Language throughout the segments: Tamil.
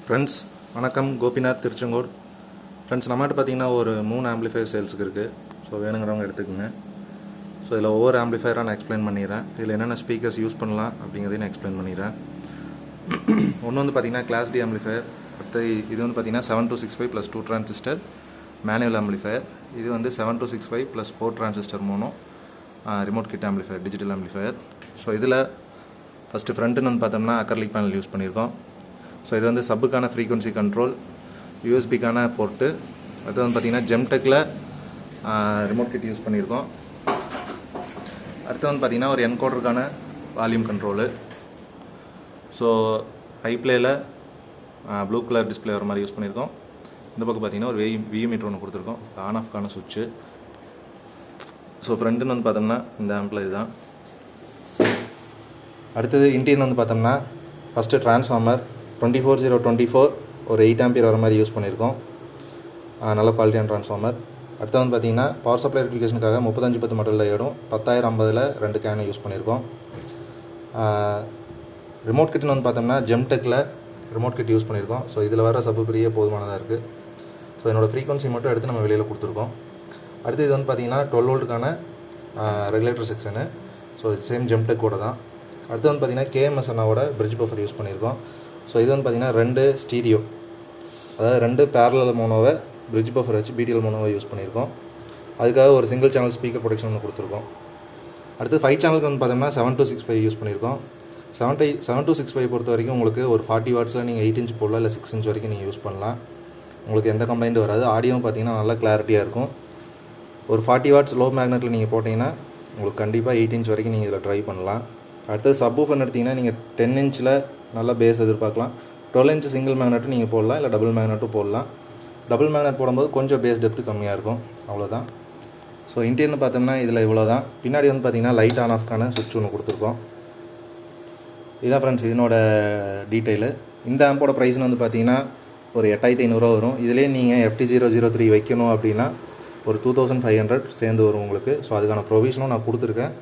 ஃப்ரெண்ட்ஸ் வணக்கம். கோபிநாத், திருச்செங்கோடு. ஃப்ரெண்ட்ஸ், நம்மகிட்ட பார்த்தீங்கன்னா ஒரு 3 ஆம்பிளிஃபையர் சேல்ஸுக்கு இருக்குது. ஸோ வேணுங்கிறவங்க எடுத்துக்கோங்க. ஸோ இதில் ஒவ்வொரு ஆம்பிளிஃபையராக நான் எக்ஸ்பிளைன் பண்ணிடுறேன். இதில் என்னென்ன ஸ்பீக்கர்ஸ் யூஸ் பண்ணலாம் அப்படிங்கிறதையும் நான் எக்ஸ்பிளைன் பண்ணிடுறேன். ஒன்று வந்து பார்த்தீங்கன்னா கிளாஸ் டி ஆம்பிளிஃபையர். அடுத்து இது வந்து பார்த்தீங்கன்னா 7265 + 2 டிரான்சிஸ்டர் மேனுவல் ஆம்பிளிஃபையர். இது வந்து 7265 + 4 transistor mono remote kit amplifier, digital amplifier. So இதில் ஃபஸ்ட்டு ஃப்ரண்ட்டுன்னு வந்து பார்த்தோம்னா அக்ரலிக் பேனல் யூஸ் பண்ணியிருக்கோம். ஸோ இது வந்து சப்புக்கான ஃப்ரீக்வன்சி கண்ட்ரோல், யூஎஸ்பிக்கான போர்ட்டு. அது வந்து பார்த்திங்கன்னா ஜெம்டெக்கில் ரிமோட் கிட் யூஸ் பண்ணியிருக்கோம். அடுத்து வந்து பார்த்திங்கன்னா ஒரு என்கோடருக்கான வால்யூம் கண்ட்ரோலு. ஸோ ஹைப்ளேயில் ப்ளூ கலர் டிஸ்பிளே வர மாதிரி யூஸ் பண்ணியிருக்கோம். இந்த பக்கம் பார்த்திங்கன்னா ஒரு வியூ மீட்டர் ஒன்று கொடுத்துருக்கோம், ஆன் ஆஃப்கான சுவிட்சு. ஸோ ஃப்ரண்ட்டுன்னு வந்து பார்த்தோம்னா இந்த ஆம்பில் இதுதான். அடுத்தது இன்டீரியர் வந்து பார்த்தோம்னா ஃபஸ்ட்டு ட்ரான்ஸ்ஃபார்மர் 24024 ஒரு 8 ஆம்பியர் வர மாதிரி யூஸ் பண்ணியிருக்கோம். நல்ல குவாலிட்டியான ட்ரான்ஸ்ஃபார்மர். அடுத்து வந்து பார்த்திங்கன்னா பவர் சப்ளை ரெக்டிஃபிகேஷனுக்காக 3510 மாடல் டையோடும் 1050 2 கேனை யூஸ் பண்ணியிருக்கோம். ரிமோட் கிட்னு வந்து பார்த்தோம்னா ஜெம்டெக்கில் ரிமோட் கிட் யூஸ் பண்ணியிருக்கோம். ஸோ இதில் வர சப்பு பெரிய போதுமானதாக இருக்குது. ஸோ என்னோடய ஃப்ரீக்வன்சி மட்டும் எடுத்து நம்ம வெளியில் கொடுத்துருக்கோம். அடுத்து இது வந்து பார்த்திங்கன்னா 12 வோல்ட்டுக்கான ரெகுலேட்டர் செக்ஷனு. ஸோ சேம் ஜெம்டெக்கோட தான். அடுத்து வந்து பார்த்திங்கன்னா கேஎம்எஸ் அண்ணாவோட பிரிட்ஜ் பஃபர் யூஸ் பண்ணியிருக்கோம். ஸோ இது வந்து பார்த்திங்கன்னா 2 ஸ்டீரியோ, அதாவது 2 பேரலல் மோனோவை பிரிட்ஜ் பஃபர் வச்சு பிடிஎல் மோனோவை யூஸ் பண்ணியிருக்கோம். அதுக்காக ஒரு சிங்கிள் சேனல் ஸ்பீக்கர் ப்ரொடெக்ஷன் ஒன்று கொடுத்துருக்கோம். அடுத்து 5 சேனலுக்கு வந்து பார்த்தோம்னா 7265 யூஸ் பண்ணியிருக்கோம். 7265 பொறுத்த வரைக்கும் உங்களுக்கு ஒரு 40 வாட்ஸில் நீங்கள் 8 இன்ச் போடலாம், இல்லை 6 இன்ச் வரைக்கும் நீங்கள் யூஸ் பண்ணலாம். உங்களுக்கு எந்த கம்ப்ளைண்ட் வராது. ஆடியோவும் பார்த்திங்கன்னா நல்லா கிளாரிட்டியாக இருக்கும். ஒரு 40 வாட்ஸ் லோ மேக்னெட்டில் நீங்கள் போட்டிங்கன்னா உங்களுக்கு கண்டிப்பாக 8 இன்ச் வரைக்கும் நீங்கள் இதில் ட்ரை பண்ணலாம். அடுத்தது சப்வூஃபர் எடுத்திங்கன்னா நீங்கள் 10 இன்ச்சில் நல்லா பேஸ் எதிர்பார்க்கலாம். 12 இன்ச் சிங்கிள் மேக்னெட்டும் நீங்கள் போடலாம், இல்லை டபுள் மேக்னெட்டும் போடலாம். டபுள் மேக்னெட் போடும்போது கொஞ்சம் பேஸ் டெப்த்து கம்மியாக இருக்கும், அவ்வளோதான். ஸோ இன்டீரியர்னு பார்த்தோம்னா இதில் இவ்வளோ தான். பின்னாடி வந்து பார்த்திங்கன்னா லைட் ஆன் ஆஃப்கான சுவிட்ச் ஒன்று கொடுத்துருக்கோம். இதுதான் ஃப்ரெண்ட்ஸ் இதனோட டீட்டெயிலு. இந்த ஆம்போட ப்ரைஸ்னு வந்து பார்த்திங்கன்னா ஒரு 8500 வரும். இதிலே நீங்கள் FT003 வைக்கணும் அப்படின்னா ஒரு 2500 சேர்ந்து வரும் உங்களுக்கு. ஸோ அதுக்கான ப்ரொவிஷனும் நான் கொடுத்துருக்கேன்.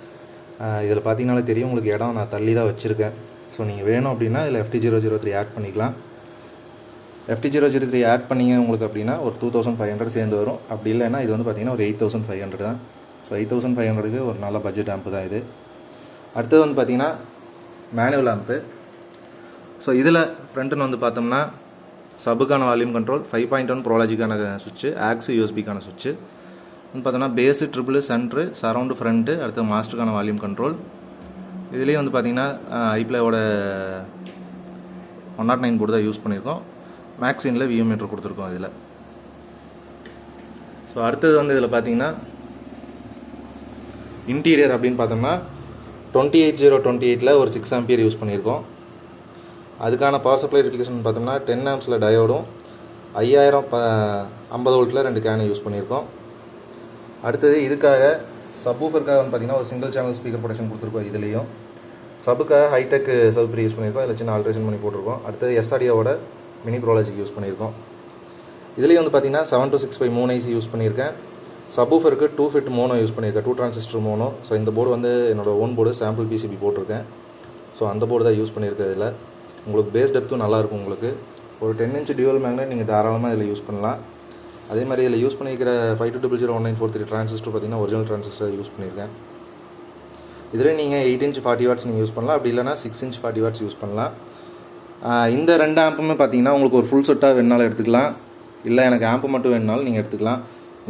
இதில் பார்த்தீங்கன்னாலே தெரியும், உங்களுக்கு இடம் நான் தள்ளி தான் வச்சுருக்கேன். ஸோ நீங்கள் வேணும் அப்படின்னா இதில் FT003 ஆட் பண்ணிக்கலாம். FT003 ஆட் பண்ணிங்க உங்களுக்கு அப்படின்னா ஒரு 2500 சேர்ந்து வரும். அப்படி இல்லைன்னா இது வந்து பார்த்திங்கன்னா ஒரு 8500 தான். ஸோ 8500க்கு ஒரு நல்ல பட்ஜெட் ஆம்பு தான் இது. அடுத்தது வந்து பார்த்திங்கன்னா மேனுவல் ஆம்பு. ஸோ இதில் ஃப்ரண்ட்டுன்னு வந்து பார்த்தோம்னா சப்புக்கான வால்யூம் கண்ட்ரோல், 5.1 ப்ரோலாஜிக்கான சுவிட்சு, ஆக்ஸு யூஎஸ்பிக்கான சுவிட்சு வந்து பார்த்தோம்னா bass, treble, centre, surround, front, அடுத்து மாஸ்டருக்கான வால்யூம் கண்ட்ரோல். இதுலேயும் வந்து பார்த்திங்கன்னா ஐப்ளேவோட 109 போர்டு தான் யூஸ் பண்ணியிருக்கோம். மேக்ஸினில் வியூ மீட்டர் கொடுத்துருக்கோம் இதில். ஸோ அடுத்தது வந்து இதில் பார்த்திங்கன்னா இன்டீரியர் அப்படின்னு பார்த்தோம்னா 28028 ஒரு 6 ஆம்பியர் யூஸ் பண்ணியிருக்கோம். அதுக்கான பவர் சப்ளை ரெக்டிஃபிகேஷன் பார்த்தோம்னா 10 ஆம்ப்ஸில் டயோடும் 5050 வோல்ட்டில் 2 கேனை யூஸ் பண்ணியிருக்கோம். அடுத்தது இதுக்காக சப்வூஃபருக்காக வந்து பார்த்திங்கன்னா ஒரு சிங்கிள் சேனல் ஸ்பீக்கர் ப்ரொடெக்ஷன் கொடுத்துருக்கோம். இதுலேயும் சப்புக்காக ஹைடெக் சப் யூஸ் பண்ணியிருக்கோம். இதில் சின்ன ஆல்ட்ரேஷன் பண்ணி போட்டிருக்கோம். அடுத்தது எஸ்ஆடியோட மினி ப்ரோலாஜிக் யூஸ் பண்ணியிருக்கோம். இதுலேயும் வந்து பார்த்திங்கன்னா 7265 3 ஐசி யூஸ் பண்ணியிருக்கேன். சப்வூஃபருக்கு 2 ஃபிட் மோனோ யூஸ் பண்ணியிருக்கேன், 2 டிரான்சிஸ்டர் மோனோ. ஸோ இந்த போர்டு வந்து என்னோடய ஓன் போர்டு, சாம்பிள் பிசிபி போட்டிருக்கேன். ஸோ அந்த போர்டு தான் யூஸ் பண்ணியிருக்கேன். இதில் உங்களுக்கு பேஸ் டெப்த்தும் நல்லாயிருக்கும். உங்களுக்கு ஒரு 10 இன்ச் டியூவல் மேக்னெட் நீங்கள் தாராளமாக இதில் யூஸ் பண்ணலாம். அதே மாதிரி இதில் யூஸ் பண்ணியிருக்கிற 52001943 டிரான்சிஸ்டர் பார்த்திங்கன்னா ஒரிஜினல் டிரான்சிஸ்டர் யூஸ் பண்ணியிருக்கேன். இதில் நீங்கள் 8 இன்ச் 40 வாட்ஸ் நீங்கள் யூஸ் பண்ணலாம். அப்படி இல்லைனா 6 இன்ச் 40 வாட்ஸ் யூஸ் பண்ணலாம். இந்த 2 ஆம்புமே பார்த்திங்கன்னா உங்களுக்கு ஒரு ஃபுல் செட்டாக வேணுனாலும் எடுத்துக்கலாம், இல்லை எனக்கு ஆம்பு மட்டும் வேணுனாலும் நீங்கள் எடுத்துக்கலாம்.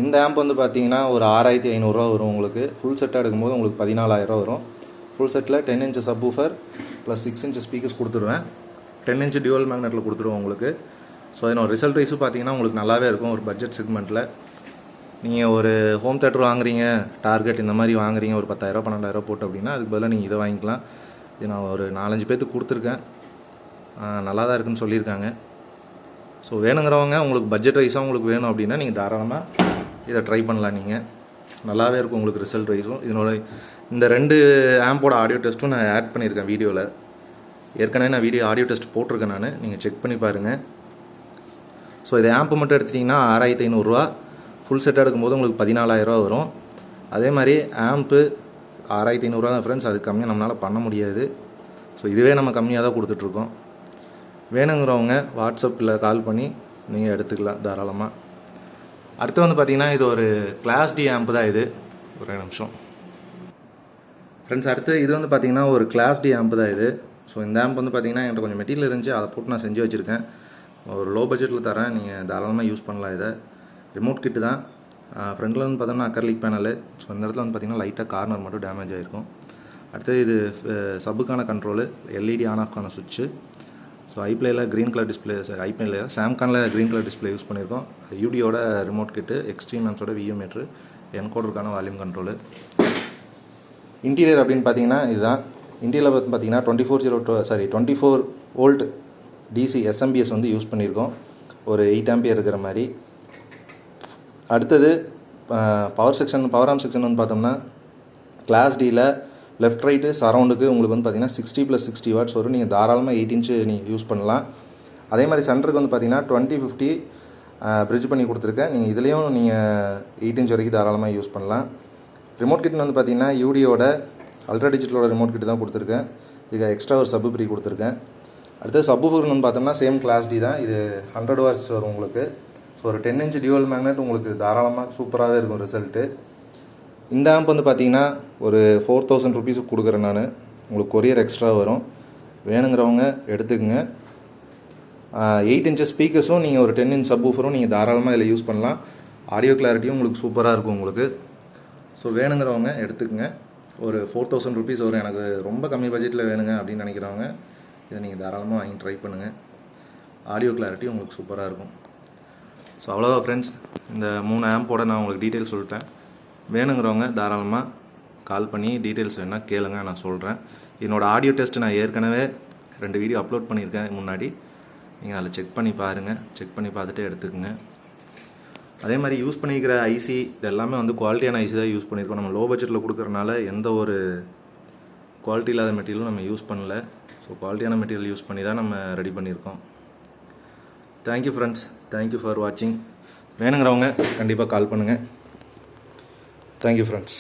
இந்த ஆம்ப் வந்து பார்த்திங்கன்னா ஒரு 6500 வரும் உங்களுக்கு. ஃபுல் செட்டாக எடுக்கும்போது உங்களுக்கு 14000 வரும். Full settle 10 inch subwoofer plus 6 inch speakers கொடுத்துருவேன். 10 இன்ச் டியூவல் மேக்னெட்டில் கொடுத்துருவோம் உங்களுக்கு. ஸோ இதனோட ரிசல்ட் வைஸும் பார்த்திங்கன்னா உங்களுக்கு நல்லாவே இருக்கும். ஒரு பட்ஜெட் செக்மெண்ட்டில் நீங்கள் ஒரு ஹோம் தேட்டர் வாங்குறீங்க, டார்கெட் இந்த மாதிரி வாங்குறீங்க, ஒரு 10000 12000 போட்டு அப்படின்னா அதுக்கு பதிலாக நீங்கள் இதை வாங்கிக்கலாம். இது நான் ஒரு 4-5 பேர்த்துக்கு கொடுத்துருக்கேன், நல்லா தான் இருக்குன்னு சொல்லியிருக்காங்க. ஸோ வேணுங்கிறவங்க உங்களுக்கு பட்ஜெட் வைஸாக உங்களுக்கு வேணும் அப்படின்னா நீங்கள் தாராளமாக இதை ட்ரை பண்ணலாம். நீங்கள் நல்லாவே இருக்கும் உங்களுக்கு ரிசல்ட் வைஸும். இதனோட இந்த 2 ஆம்போட ஆடியோ டெஸ்ட்டும் நான் ஆட் பண்ணியிருக்கேன் வீடியோவில். ஏற்கனவே நான் ஆடியோ டெஸ்ட் போட்டிருக்கேன் நான், நீங்கள் செக் பண்ணி பாருங்கள். ஸோ இது ஆம்பு மட்டும் எடுத்திட்டிங்கன்னா 6500 ஃபுல் செட்டாக எடுக்கும்போது உங்களுக்கு 14000 வரும். அதே மாதிரி ஆம்பு 6500 தான் ஃப்ரெண்ட்ஸ், அது கம்மியாக நம்மளால் பண்ண முடியாது. ஸோ இதுவே நம்ம கம்மியாக தான் கொடுத்துட்ருக்கோம். வேணுங்கிறவங்க வாட்ஸ்அப்பில் கால் பண்ணி நீங்கள் எடுத்துக்கலாம் தாராளமாக. அடுத்து வந்து பார்த்திங்கன்னா இது ஒரு கிளாஸ் டி ஆம்ப் தான். இது ஒரே நிமிஷம் ஃப்ரெண்ட்ஸ். அடுத்து இது வந்து பார்த்திங்கன்னா ஒரு கிளாஸ் டி ஆம்ப் தான் இது. ஸோ இந்த ஆம்ப் வந்து பார்த்திங்கன்னா என்கிட்ட கொஞ்சம் மெட்டீரியல் இருந்துச்சு, அதை போட்டு நான் செஞ்சு வச்சுருக்கேன். ஒரு லோ பட்ஜெட்டில் தரேன், நீங்கள் தாராளமாக யூஸ் பண்ணலாம். இதை ரிமோட் கிட்டு தான். ஃப்ரண்ட்டில் வந்து பார்த்தோம்னா அக்கர்லிக் பேனலு. ஸோ இந்த இடத்துல வந்து பார்த்திங்கன்னா லைட்டாக கார்னர் மட்டும் டேமேஜ் ஆகிருக்கும். அடுத்தது இது சப்புக்கான கண்ட்ரோலு, எல்இடி ஆன் ஆஃப்கான சுவிட்சு. ஸோ ஐப்ளேயில் க்ரீன் கலர் டிஸ்பிளே, சாரி ஐப்ளேயில் சாம்கானில் க்ரீன் கலர் டிஸ்பிளே யூஸ் பண்ணியிருக்கோம். யூடியோட ரிமோட் கிட்டு, எக்ஸ்ட்ரீம் ஆம்ஸோட வியூ மீட்ரு, என்கோடருக்கான வால்யூம் கண்ட்ரோலு. இன்டீரியர் அப்படின்னு பார்த்தீங்கன்னா இதுதான். இன்டீரியரில் பார்த்தீங்கன்னா 24 வோல்ட் டிசி எஸ்எம்பிஎஸ் வந்து யூஸ் பண்ணியிருக்கோம், ஒரு 8 ஆம்பியர் இருக்கிற மாதிரி. அடுத்தது பவர் ஆர்ம் செக்ஷன் வந்து பார்த்தோம்னா கிளாஸ் டியில் லெஃப்ட் ரைட்டு சரௌண்டுக்கு உங்களுக்கு வந்து பார்த்தீங்கன்னா 60+60 வாட்ஸ் வரும். நீங்கள் தாராளமாக 8 இன்ச்சு நீங்கள் யூஸ் பண்ணலாம். அதே மாதிரி சென்டருக்கு வந்து பார்த்தீங்கன்னா 2050 பிரிட்ஜ் பண்ணி கொடுத்துருக்கேன். நீங்கள் இதுலேயும் நீங்கள் 8 இன்ச் வரைக்கும் தாராளமாக யூஸ் பண்ணலாம். ரிமோட் கிட்னு வந்து பார்த்தீங்கன்னா யூடியோட அல்ட்ரா டிஜிட்டலோட ரிமோட் கிட்டு தான் கொடுத்துருக்கேன். இதுக்கு எக்ஸ்ட்ரா ஒரு சப்பு ப்ரீ கொடுத்துருக்கேன். அடுத்தது சப்வூஃபர்னு வந்து பார்த்தோம்னா சேம் கிளாஸ் டி தான். இது 100 வாட்ஸ் வரும் உங்களுக்கு. ஸோ ஒரு 10 இன்ச் டியூவல் மேக்னெட் உங்களுக்கு தாராளமாக சூப்பராகவே இருக்கும் ரிசல்ட்டு. இந்த ஆம்ப் வந்து பார்த்தீங்கன்னா ஒரு 4000 ருபீஸுக்கு கொடுக்குறேன் நான். உங்களுக்கு கொரியர் எக்ஸ்ட்ரா வரும். வேணுங்கிறவங்க எடுத்துக்கங்க. 8 இன்ச் ஸ்பீக்கர்ஸும் நீங்கள் ஒரு 10 இன்ச் சப்வூஃபரும் நீங்கள் தாராளமாக இதில் யூஸ் பண்ணலாம். ஆடியோ கிளாரிட்டியும் உங்களுக்கு சூப்பராக இருக்கும் உங்களுக்கு. ஸோ வேணுங்கிறவங்க எடுத்துக்கங்க. ஒரு 4000 ருபீஸ் வரும். எனக்கு ரொம்ப கம்மி பட்ஜெட்டில் வேணுங்க அப்படின்னு நினைக்கிறவங்க இதை நீங்கள் தாராளமாக வாங்கி ட்ரை பண்ணுங்கள். ஆடியோ கிளாரிட்டி உங்களுக்கு சூப்பராக இருக்கும். ஸோ அவ்வளோதான் ஃப்ரெண்ட்ஸ், இந்த 3 ஆம்போட நான் உங்களுக்கு டீட்டெயில்ஸ் சொல்லிட்டேன். வேணுங்கிறவங்க தாராளமாக கால் பண்ணி டீட்டெயில்ஸ் வேணால் கேளுங்க, நான் சொல்கிறேன். என்னோடய ஆடியோ டெஸ்ட் நான் ஏற்கனவே 2 வீடியோ அப்லோட் பண்ணியிருக்கேன் முன்னாடி. நீங்கள் அதில் செக் பண்ணி பாருங்கள். செக் பண்ணி பார்த்துட்டு எடுத்துக்கோங்க. அதே மாதிரி யூஸ் பண்ணிக்கிற ஐசி இது எல்லாமே வந்து குவாலிட்டியான ஐசி தான் யூஸ் பண்ணியிருக்கோம். நம்ம லோ பட்ஜெட்டில் கொடுக்குறனால எந்த ஒரு குவாலிட்டி இல்லாத மெட்டீரியலும் நம்ம யூஸ் பண்ணல. ஸோ குவாலிட்டியான மெட்டீரியல் யூஸ் பண்ணி தான் நம்ம ரெடி பண்ணியிருக்கோம். தேங்க்யூ ஃப்ரெண்ட்ஸ், தேங்க்யூ ஃபார் வாட்சிங். வேணுங்கிறவங்க கண்டிப்பாக கால் பண்ணுங்கள். Thank you friends.